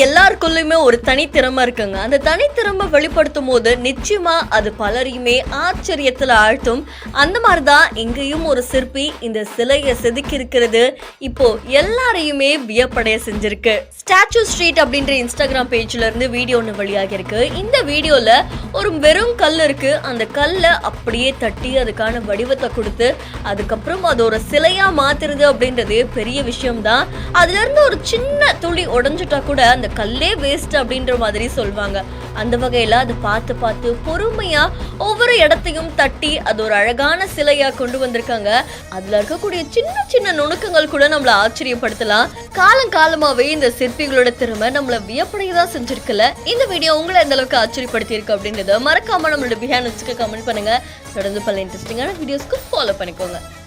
எல்லாருக்குள்ளயுமே ஒரு தனித்திறமை இருக்குங்க. அந்த தனித்திறமை வெளிப்படுத்தும் போது நிச்சயமா அது பலரையுமே ஆச்சரியத்துல ஆழ்த்தும். அந்த மாதிரிதான் இங்கேயும் ஒரு சிற்பி இந்த சிலையை செதுக்கி இருக்கிறது இப்போ எல்லாரையுமே வியப்படைய செஞ்சிருக்கு. ஸ்டாச்சு ஸ்ட்ரீட் அப்படின்ற இன்ஸ்டாகிராம் பேஜ்ல இருந்து வீடியோ ஒன்று வெளியாகி இருக்கு. இந்த வீடியோல ஒரு வெறும் கல் இருக்கு. அந்த கல்லை அப்படியே தட்டி அதுக்கான வடிவத்தை கொடுத்து அதுக்கப்புறம் அது ஒரு சிலையா மாத்துறது அப்படின்றது பெரிய விஷயம் தான். அதுல இருந்து ஒரு சின்ன துளி உடைஞ்சிட்டா கூட அந்த கல்லே வேஸ்ட் அப்படின்ற மாதிரி சொல்வாங்க. அந்த வகையில அதை பார்த்து பார்த்து பொறுமையா ஒவ்வொரு இடத்தையும் தட்டி அது ஒரு அழகான சிலையா கொண்டு வந்திருக்காங்க. அதுல இருக்கக்கூடிய சின்ன சின்ன நுணுக்கங்கள் கூட நம்மள ஆச்சரியப்படுத்தலாம். காலங்காலமாவே இந்த சிற்பிகளோட திறமை நம்மள வியப்படையதான் செஞ்சிருக்குல்ல. இந்த வீடியோ உங்களை எந்த அளவுக்கு ஆச்சரியப்படுத்தி இருக்கு அப்படின்றத மறக்காம நம்மளோட பிஹைண்ட் கமெண்ட் பண்ணுங்க. தொடர்ந்து பல இன்ட்ரெஸ்டிங்கான வீடியோஸ்க்கு ஃபாலோ பண்ணிக்கோங்க.